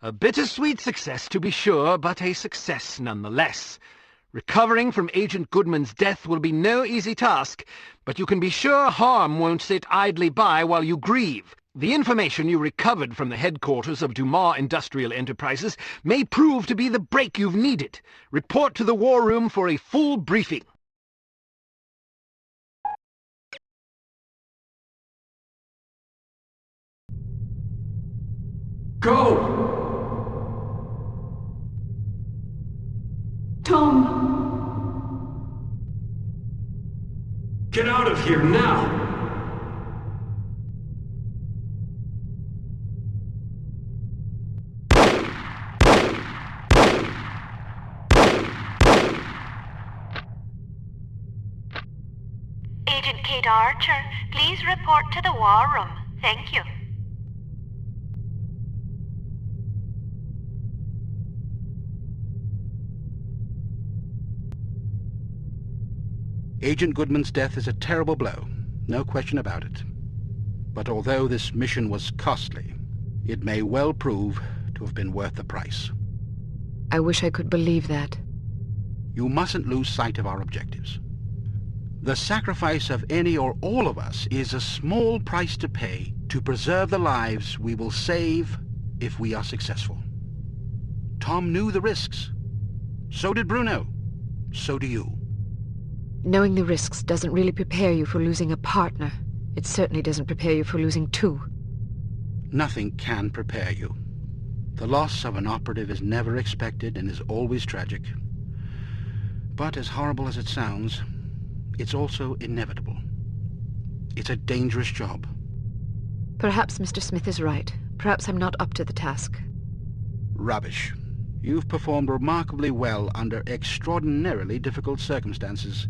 A bittersweet success, to be sure, but a success nonetheless. Recovering from Agent Goodman's death will be no easy task, but you can be sure harm won't sit idly by while you grieve. The information you recovered from the headquarters of Dumas Industrial Enterprises may prove to be the break you've needed. Report to the war room for a full briefing. Go! Tom! Get out of here now! Agent Kate Archer, please report to the war room. Thank you. Agent Goodman's death is a terrible blow, no question about it. But although this mission was costly, it may well prove to have been worth the price. I wish I could believe that. You mustn't lose sight of our objectives. The sacrifice of any or all of us is a small price to pay to preserve the lives we will save if we are successful. Tom knew the risks. So did Bruno. So do you. Knowing the risks doesn't really prepare you for losing a partner. It certainly doesn't prepare you for losing two. Nothing can prepare you. The loss of an operative is never expected and is always tragic. But as horrible as it sounds, it's also inevitable. It's a dangerous job. Perhaps Mr. Smith is right. Perhaps I'm not up to the task. Rubbish. You've performed remarkably well under extraordinarily difficult circumstances.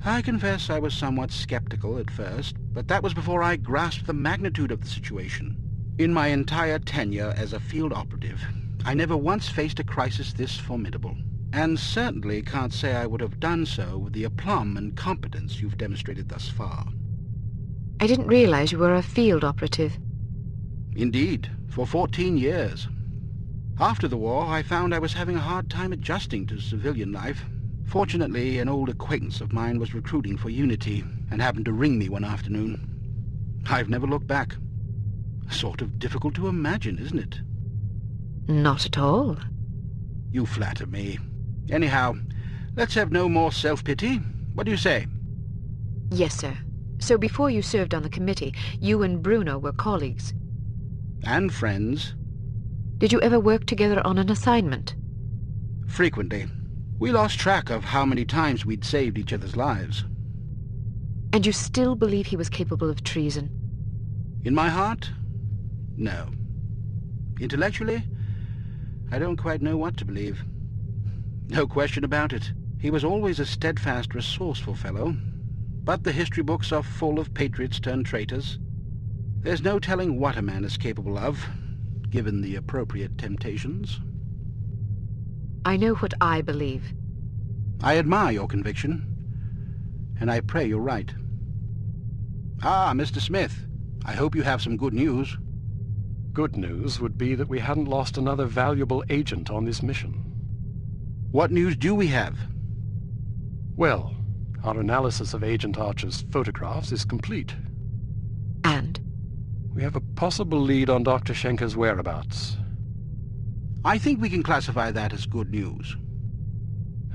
I confess I was somewhat skeptical at first, but that was before I grasped the magnitude of the situation. In my entire tenure as a field operative, I never once faced a crisis this formidable, and certainly can't say I would have done so with the aplomb and competence you've demonstrated thus far. I didn't realize you were a field operative. Indeed, for 14 years. After the war, I found I was having a hard time adjusting to civilian life. Fortunately, an old acquaintance of mine was recruiting for Unity and happened to ring me one afternoon. I've never looked back. Sort of difficult to imagine, isn't it? Not at all. You flatter me. Anyhow, let's have no more self-pity. What do you say? Yes, sir. So before you served on the committee, you and Bruno were colleagues. And friends. Did you ever work together on an assignment? Frequently. We lost track of how many times we'd saved each other's lives. And you still believe he was capable of treason? In my heart? No. Intellectually? I don't quite know what to believe. No question about it. He was always a steadfast, resourceful fellow. But the history books are full of patriots turned traitors. There's no telling what a man is capable of, given the appropriate temptations. I know what I believe. I admire your conviction, and I pray you're right. Ah, Mr. Smith, I hope you have some good news. Good news would be that we hadn't lost another valuable agent on this mission. What news do we have? Well, our analysis of Agent Archer's photographs is complete. And? We have a possible lead on Dr. Schenker's whereabouts. I think we can classify that as good news.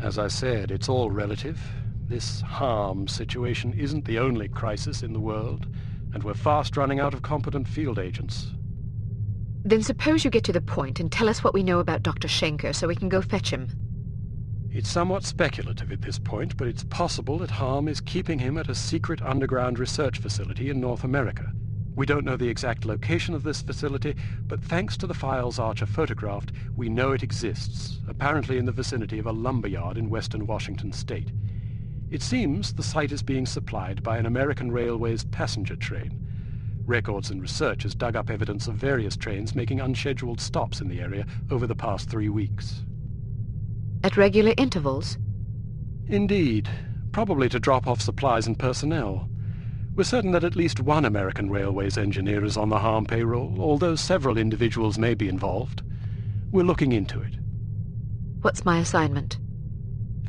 As I said, it's all relative. This harm situation isn't the only crisis in the world, and we're fast running out of competent field agents. Then suppose you get to the point and tell us what we know about Dr. Schenker so we can go fetch him. It's somewhat speculative at this point, but it's possible that harm is keeping him at a secret underground research facility in North America. We don't know the exact location of this facility, but thanks to the files Archer photographed, we know it exists, apparently in the vicinity of a lumberyard in western Washington state. It seems the site is being supplied by an American Railways passenger train. Records and research has dug up evidence of various trains making unscheduled stops in the area over the past 3 weeks. At regular intervals? Indeed, probably to drop off supplies and personnel. We're certain that at least one American Railways engineer is on the harm payroll, although several individuals may be involved. We're looking into it. What's my assignment?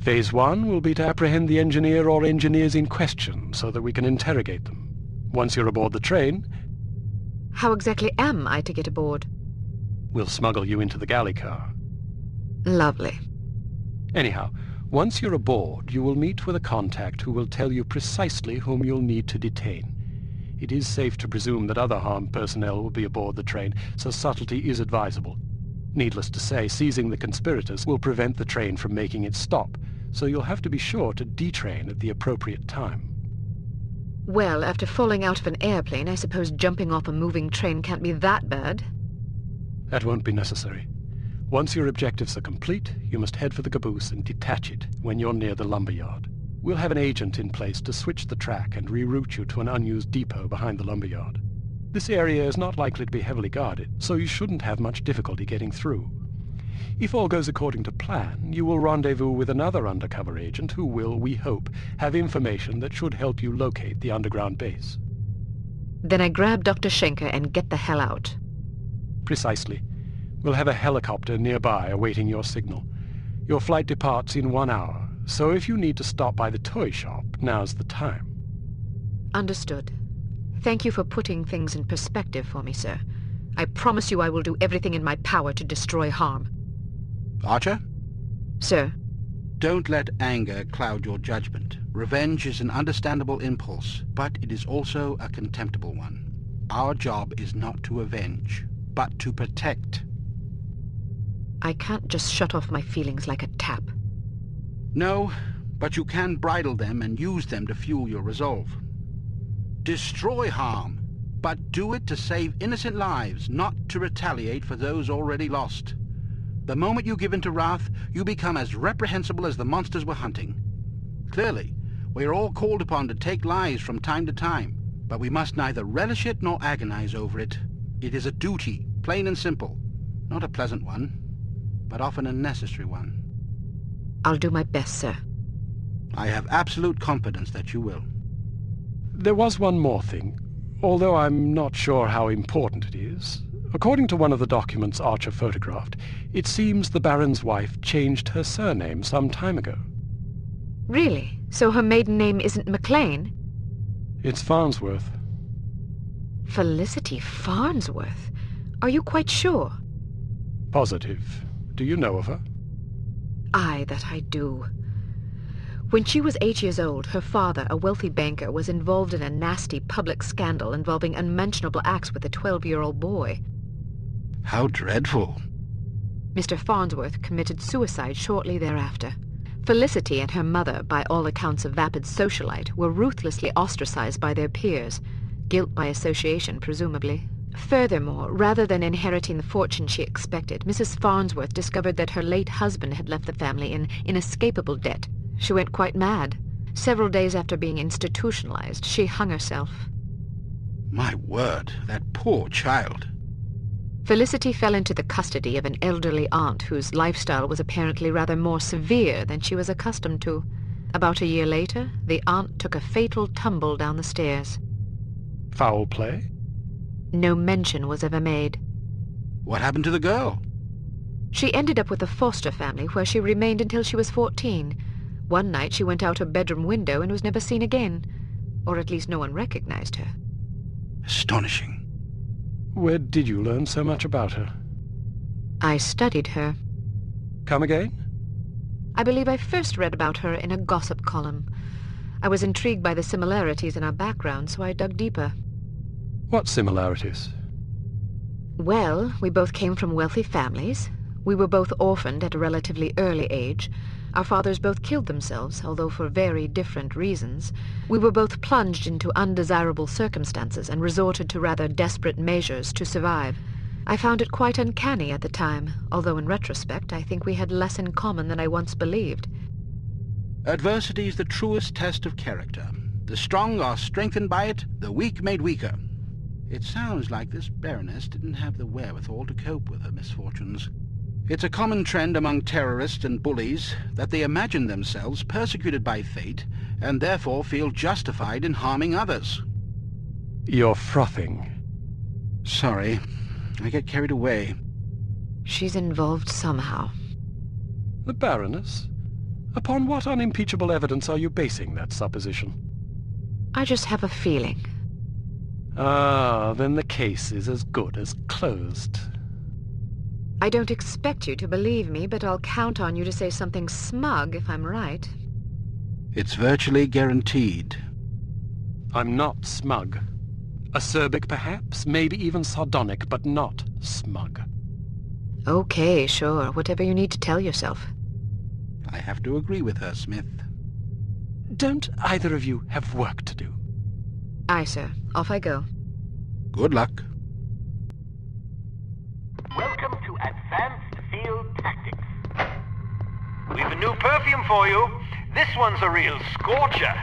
Phase 1 will be to apprehend the engineer or engineers in question so that we can interrogate them. Once you're aboard the train, How exactly am I to get aboard? we'll smuggle you into the galley car. Lovely. Anyhow, once you're aboard, you will meet with a contact who will tell you precisely whom you'll need to detain. It is safe to presume that other harm personnel will be aboard the train, so subtlety is advisable. Needless to say, seizing the conspirators will prevent the train from making its stop, so you'll have to be sure to detrain at the appropriate time. Well, after falling out of an airplane, I suppose jumping off a moving train can't be that bad. That won't be necessary. Once your objectives are complete, you must head for the caboose and detach it when you're near the lumberyard. We'll have an agent in place to switch the track and reroute you to an unused depot behind the lumberyard. This area is not likely to be heavily guarded, so you shouldn't have much difficulty getting through. If all goes according to plan, you will rendezvous with another undercover agent who will, we hope, have information that should help you locate the underground base. Then I grab Dr. Schenker and get the hell out. Precisely. We'll have a helicopter nearby awaiting your signal. Your flight departs in 1 hour, so if you need to stop by the toy shop, now's the time. Understood. Thank you for putting things in perspective for me, sir. I promise you I will do everything in my power to destroy harm. Archer? Sir, Don't let anger cloud your judgment. Revenge is an understandable impulse, but it is also a contemptible one. Our job is not to avenge, but to protect. I can't just shut off my feelings like a tap. No, but you can bridle them and use them to fuel your resolve. Destroy harm, but do it to save innocent lives, not to retaliate for those already lost. The moment you give in to wrath, you become as reprehensible as the monsters we're hunting. Clearly, we are all called upon to take lives from time to time, but we must neither relish it nor agonize over it. It is a duty, plain and simple. Not a pleasant one, but often a necessary one. I'll do my best, sir. I have absolute confidence that you will. There was one more thing, although I'm not sure how important it is. According to one of the documents Archer photographed, it seems the Baron's wife changed her surname some time ago. Really? So her maiden name isn't McLean? It's Farnsworth. Felicity Farnsworth? Are you quite sure? Positive. Do you know of her? Aye, that I do. When she was 8 years old, her father, a wealthy banker, was involved in a nasty public scandal involving unmentionable acts with a 12-year-old boy. How dreadful. Mr. Farnsworth committed suicide shortly thereafter. Felicity and her mother, by all accounts a vapid socialite, were ruthlessly ostracized by their peers, guilt by association, presumably. Furthermore, rather than inheriting the fortune she expected, Mrs. Farnsworth discovered that her late husband had left the family in inescapable debt. She went quite mad. Several days after being institutionalized, she hung herself. My word, that poor child. Felicity fell into the custody of an elderly aunt whose lifestyle was apparently rather more severe than she was accustomed to. About a year later, the aunt took a fatal tumble down the stairs. Foul play? No mention was ever made. What happened to the girl? She ended up with a foster family where she remained until she was 14. One night she went out her bedroom window and was never seen again. Or at least no one recognized her. Astonishing. Where did you learn so much about her? I studied her. Come again? I believe I first read about her in a gossip column. I was intrigued by the similarities in our background, so I dug deeper. What similarities? Well, we both came from wealthy families. We were both orphaned at a relatively early age. Our fathers both killed themselves, although for very different reasons. We were both plunged into undesirable circumstances and resorted to rather desperate measures to survive. I found it quite uncanny at the time, although in retrospect I think we had less in common than I once believed. Adversity is the truest test of character. The strong are strengthened by it, the weak made weaker. It sounds like this Baroness didn't have the wherewithal to cope with her misfortunes. It's a common trend among terrorists and bullies that they imagine themselves persecuted by fate and therefore feel justified in harming others. You're frothing. Sorry, I get carried away. She's involved somehow. The Baroness? Upon what unimpeachable evidence are you basing that supposition? I just have a feeling. Ah, then the case is as good as closed. I don't expect you to believe me, but I'll count on you to say something smug if I'm right. It's virtually guaranteed. I'm not smug. Acerbic, perhaps, maybe even sardonic, but not smug. Okay, sure. Whatever you need to tell yourself. I have to agree with her, Smith. Don't either of you have work to do? Aye, sir. Off I go. Good luck. Welcome to Advanced Field Tactics. We've a new perfume for you. This one's a real scorcher.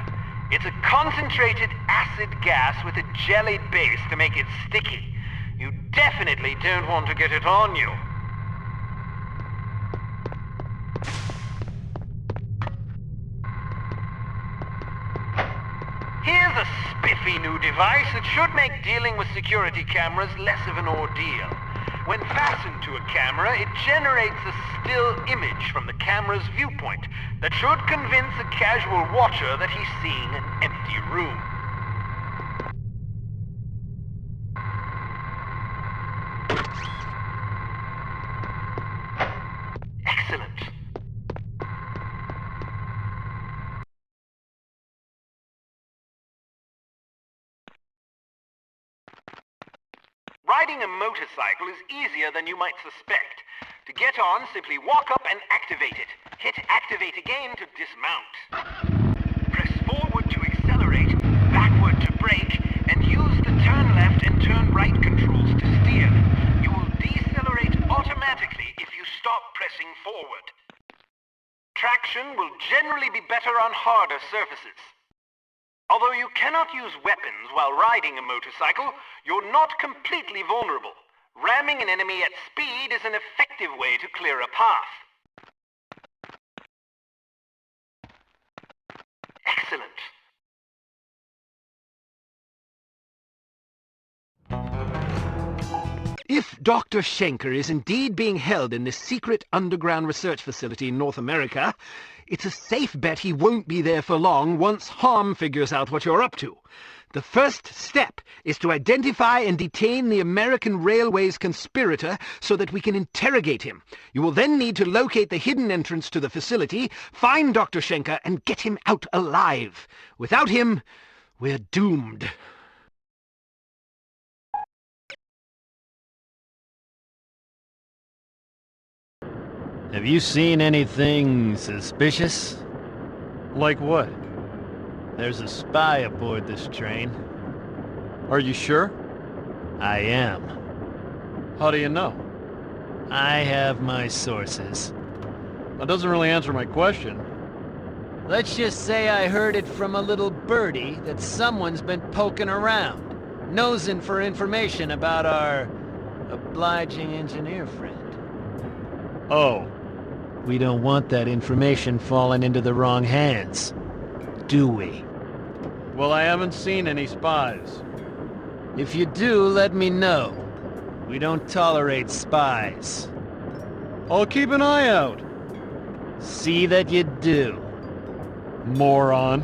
It's a concentrated acid gas with a jellied base to make it sticky. You definitely don't want to get it on you. Here's a spiffy new device that should make dealing with security cameras less of an ordeal. When fastened to a camera, it generates a still image from the camera's viewpoint that should convince a casual watcher that he's seeing an empty room. Excellent. Riding a motorcycle is easier than you might suspect. To get on, simply walk up and activate it. Hit activate again to dismount. Press forward to accelerate, backward to brake, and use the turn left and turn right controls to steer. You will decelerate automatically if you stop pressing forward. Traction will generally be better on harder surfaces. Although you cannot use weapons while riding a motorcycle, you're not completely vulnerable. Ramming an enemy at speed is an effective way to clear a path. Excellent. If Dr. Schenker is indeed being held in this secret underground research facility in North America, it's a safe bet he won't be there for long once Harm figures out what you're up to. The first step is to identify and detain the American Railways conspirator so that we can interrogate him. You will then need to locate the hidden entrance to the facility, find Dr. Schenker, and get him out alive. Without him, we're doomed. Have you seen anything suspicious? Like what? There's a spy aboard this train. Are you sure? I am. How do you know? I have my sources. That doesn't really answer my question. Let's just say I heard it from a little birdie that someone's been poking around, nosing for information about our obliging engineer friend. Oh. We don't want that information falling into the wrong hands, do we? Well, I haven't seen any spies. If you do, let me know. We don't tolerate spies. I'll keep an eye out. See that you do. Moron.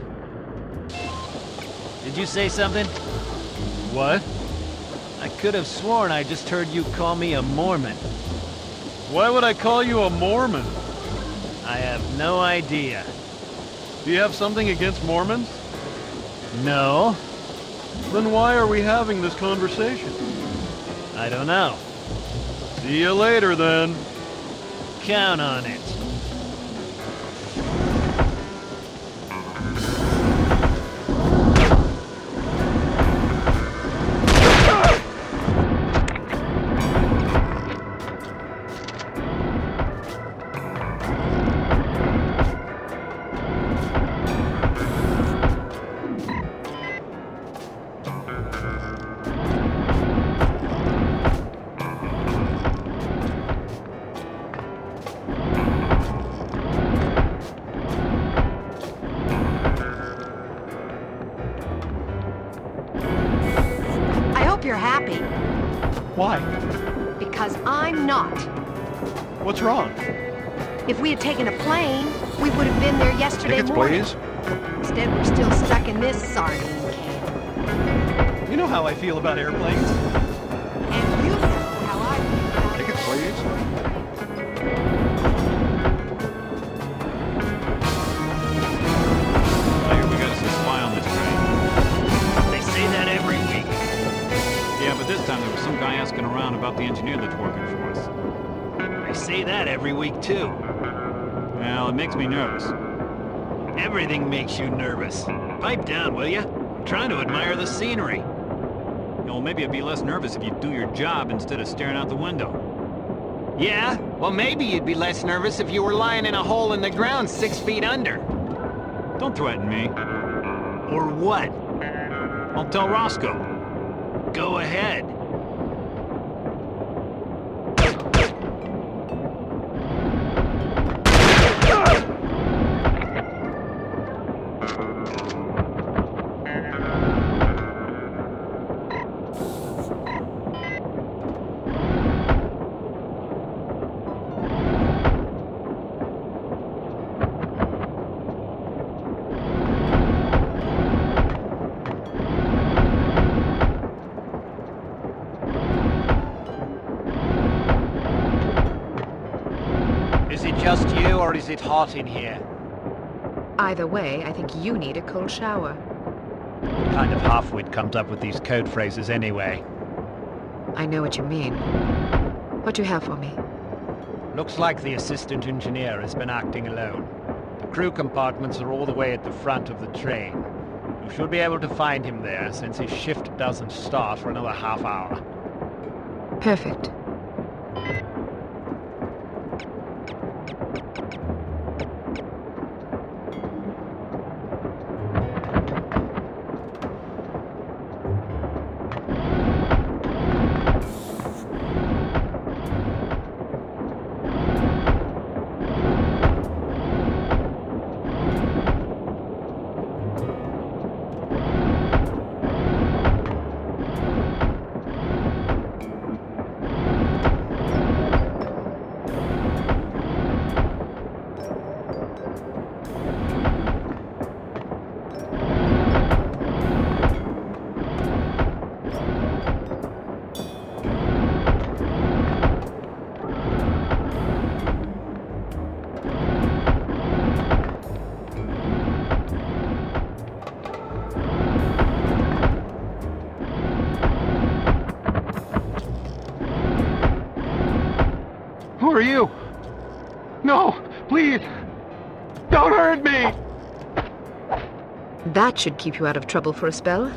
Did you say something? What? I could have sworn I just heard you call me a Mormon. Why would I call you a Mormon? I have no idea. Do you have something against Mormons? No. Then why are we having this conversation? I don't know. See you later, then. Count on it. You're happy. Why? Because I'm not. What's wrong? If we had taken a plane, we would have been there yesterday Tickets, morning. please. Instead, we're still stuck in this sardine can. You know how I feel about airplanes. And you know how I feel about Tickets, please. I hear we got some spy on this train. They say that every week. Yeah, but this time there was some guy asking around about the engineer that's working for us. They say that every week, too. Well, it makes me nervous. Everything makes you nervous. Pipe down, will ya? I'm trying to admire the scenery. You know, maybe I'd be less nervous if you'd do your job instead of staring out the window. Yeah? Well, maybe you'd be less nervous if you were lying in a hole in the ground 6 feet under. Don't threaten me. Or what? I'll tell Roscoe. Go ahead. Is it just you, or is it hot in here? Either way, I think you need a cold shower. What kind of halfwit comes up with these code phrases anyway? I know what you mean. What do you have for me? Looks like the assistant engineer has been acting alone. The crew compartments are all the way at the front of the train. You should be able to find him there, since his shift doesn't start for another half hour. Perfect. Who are you? No, please, don't hurt me! That should keep you out of trouble for a spell.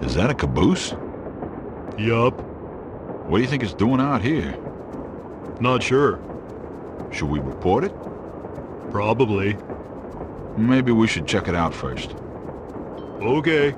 Is that a caboose? Yup. What do you think it's doing out here? Not sure. Should we report it? Probably. Maybe we should check it out first. Okay.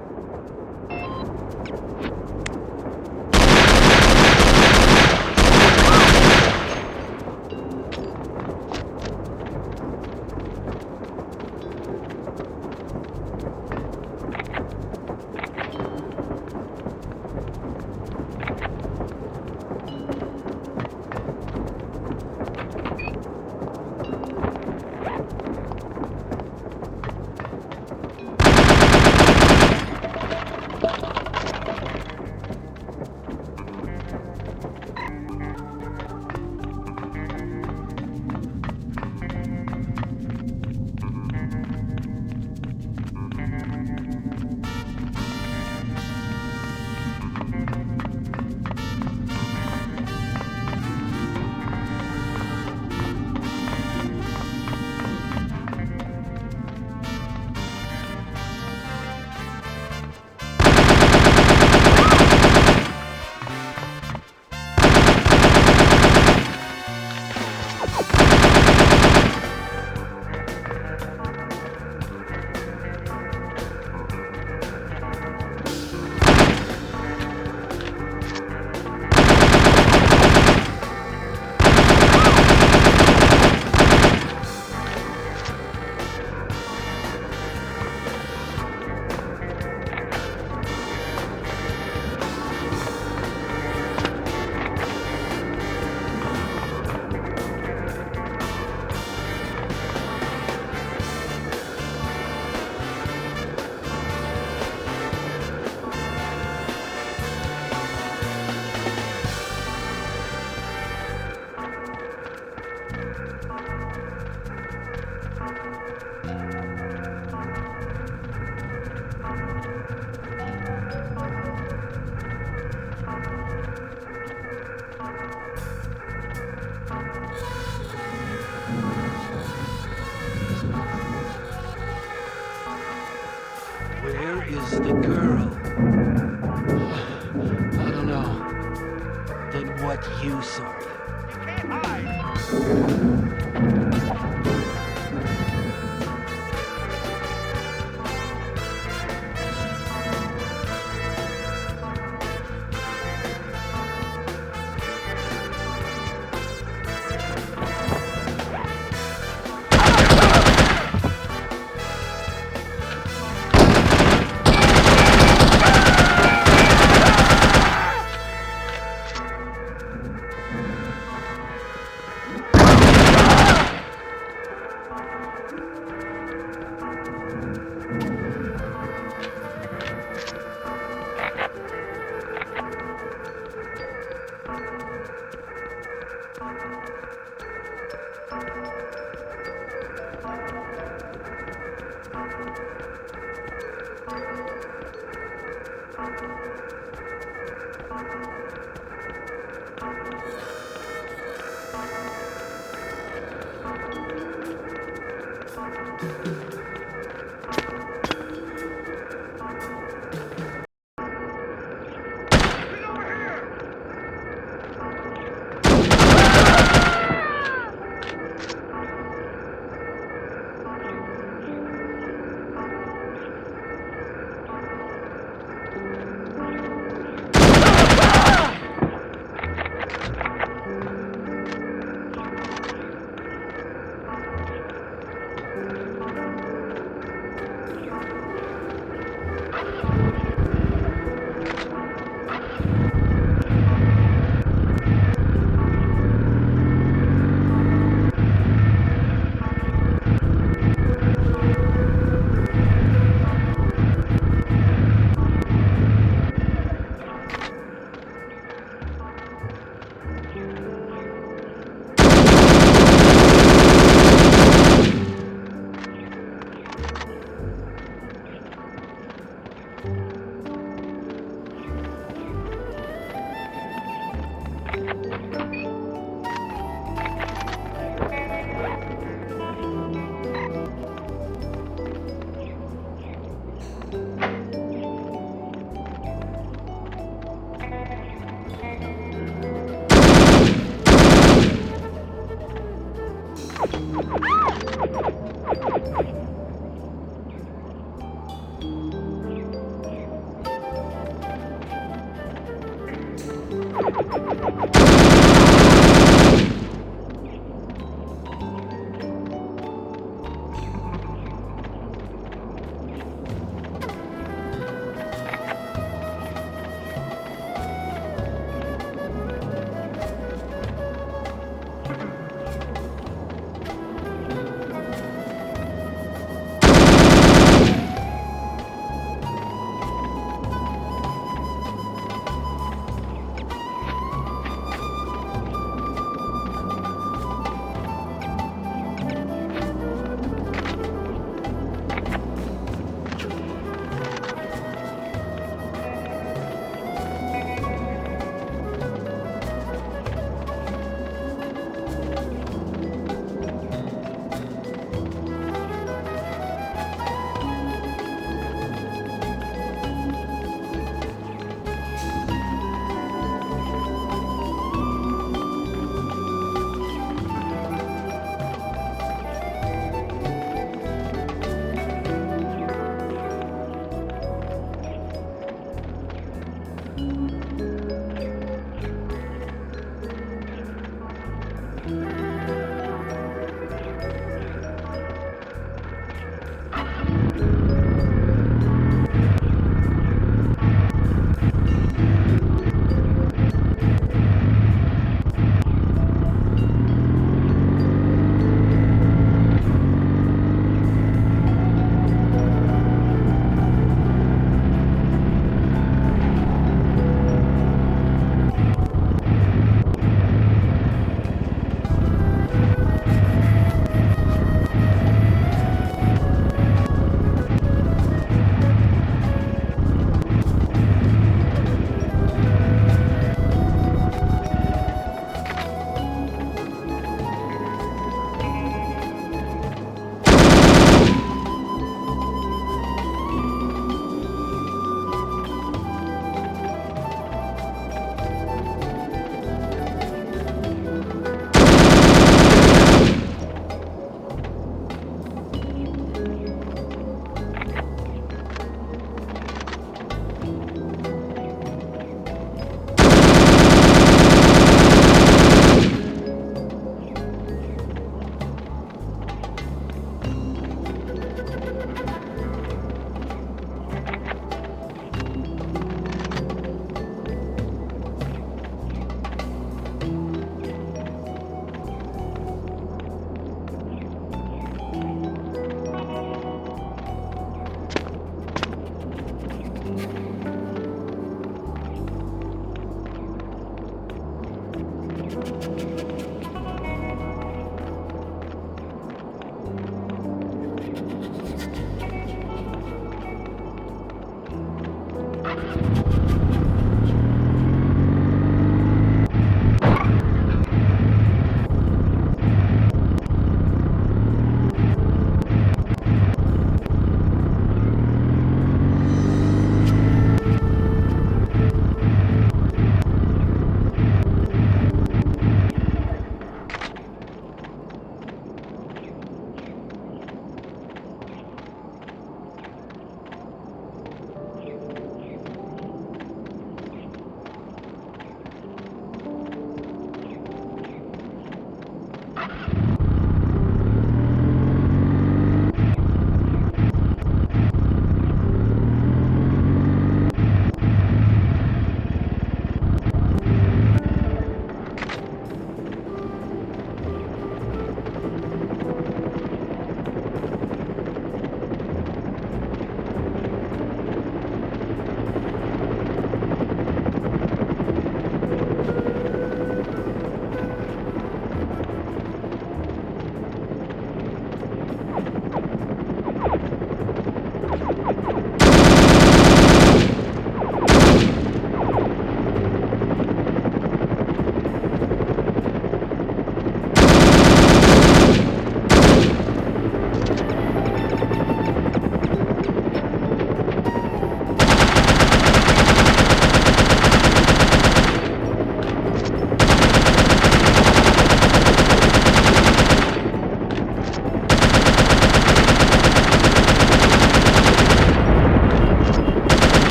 Where is the girl? I don't know. Then what use are you? You can't hide!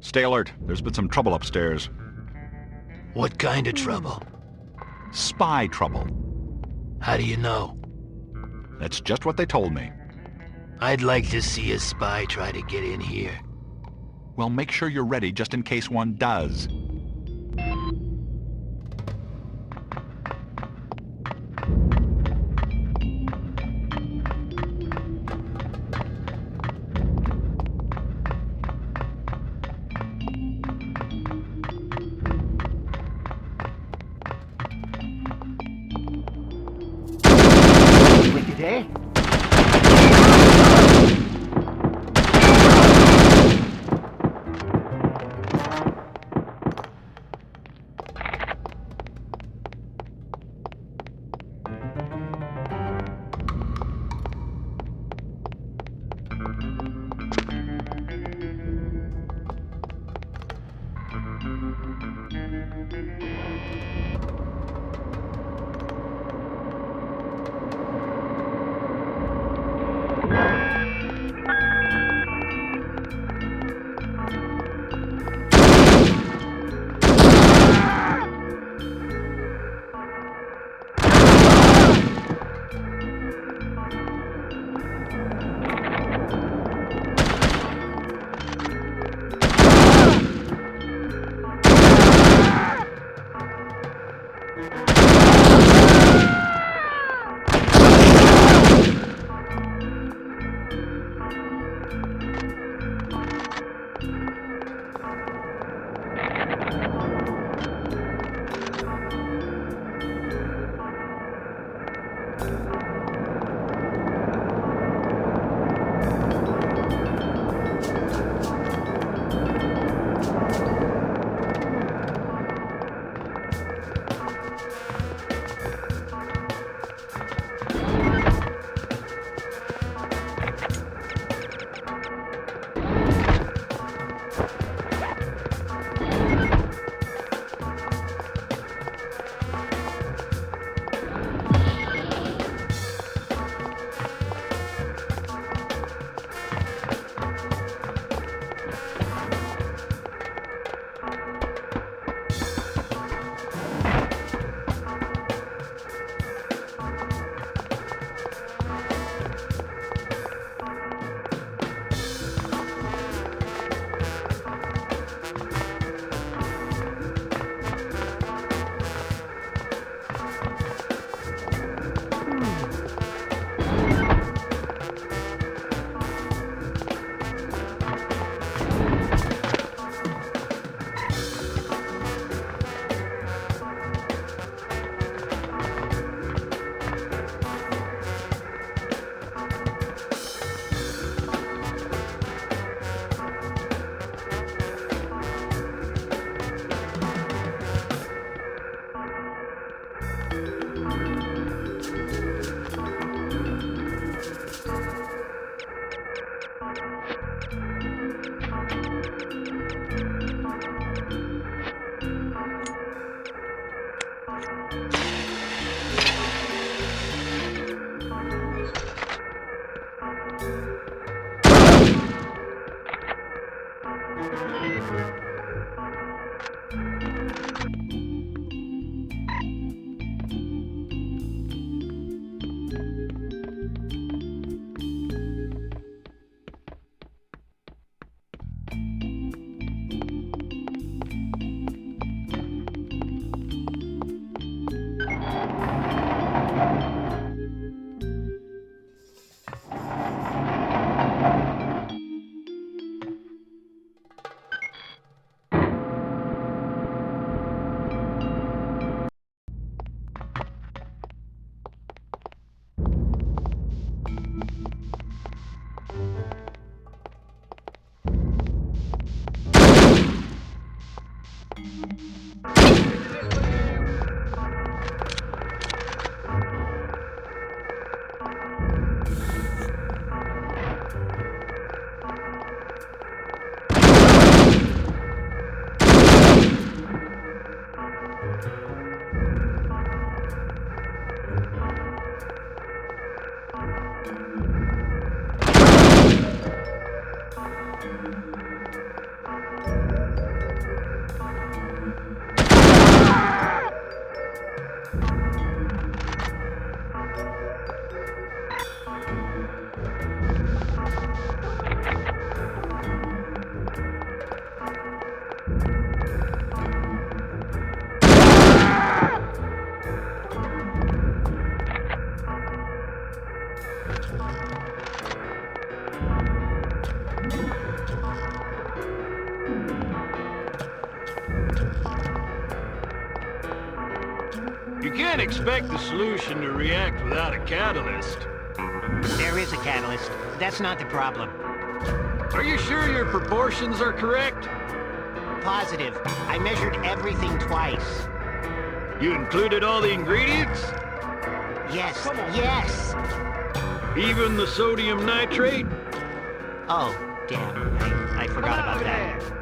Stay alert. There's been some trouble upstairs. What kind of trouble? Spy trouble. How do you know? That's just what they told me. I'd like to see a spy try to get in here. Well, make sure you're ready just in case one does. can't expect the solution to react without a catalyst. There is a catalyst. That's not the problem. Are you sure your proportions are correct? Positive. I measured everything twice. You included all the ingredients? Yes, yes! Even the sodium nitrate? Oh, damn. I forgot about that.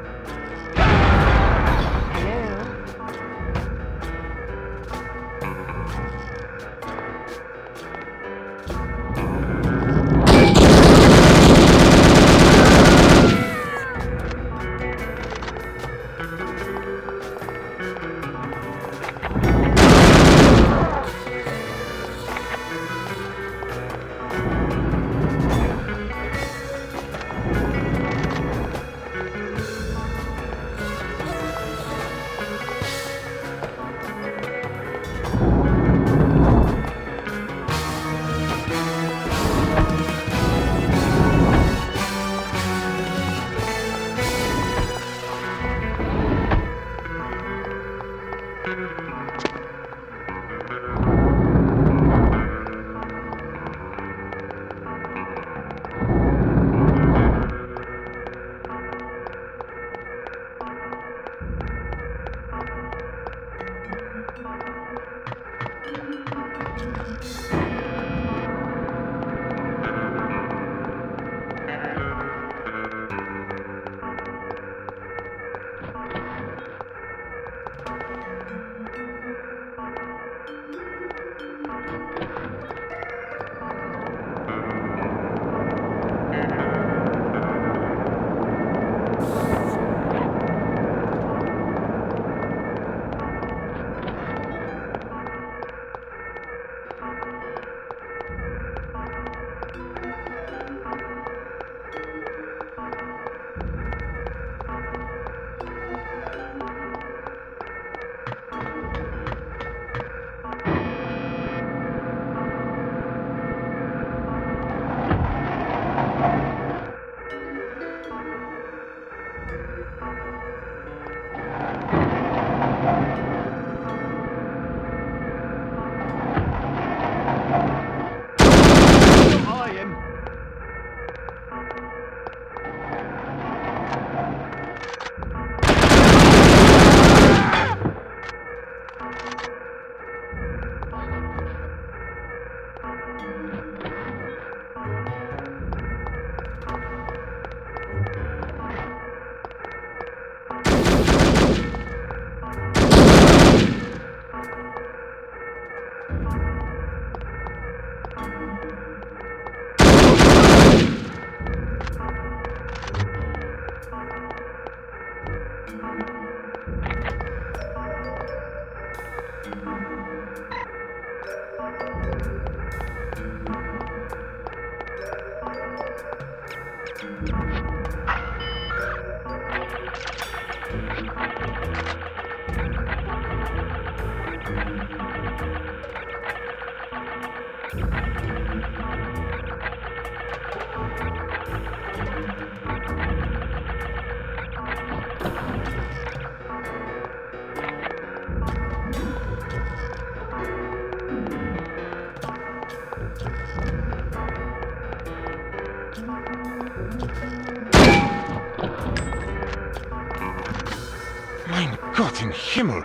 Mein Gott in Himmel!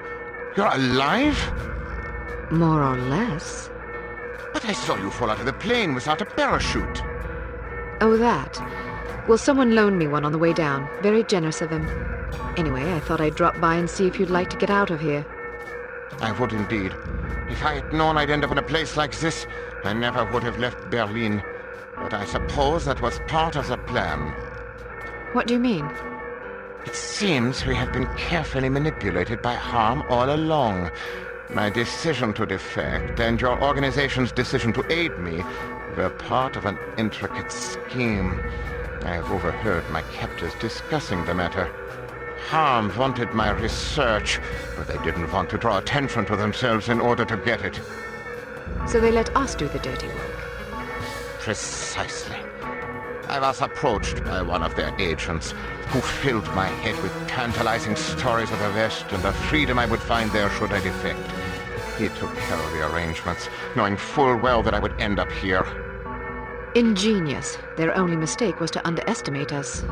You're alive? More or less. But I saw you fall out of the plane without a parachute. Oh, that? Well, someone loaned me one on the way down. Very generous of him. Anyway, I thought I'd drop by and see if you'd like to get out of here. I would indeed. If I had known I'd end up in a place like this, I never would have left Berlin. But I suppose that was part of the plan. What do you mean? It seems we have been carefully manipulated by harm all along. My decision to defect and your organization's decision to aid me were part of an intricate scheme. I have overheard my captors discussing the matter. Harm wanted my research, but they didn't want to draw attention to themselves in order to get it. So they let us do the dirty work? Precisely. I was approached by one of their agents, who filled my head with tantalizing stories of the West and the freedom I would find there should I defect. He took care of the arrangements, knowing full well that I would end up here. Ingenious. Their only mistake was to underestimate us.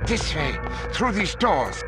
This way, through these doors.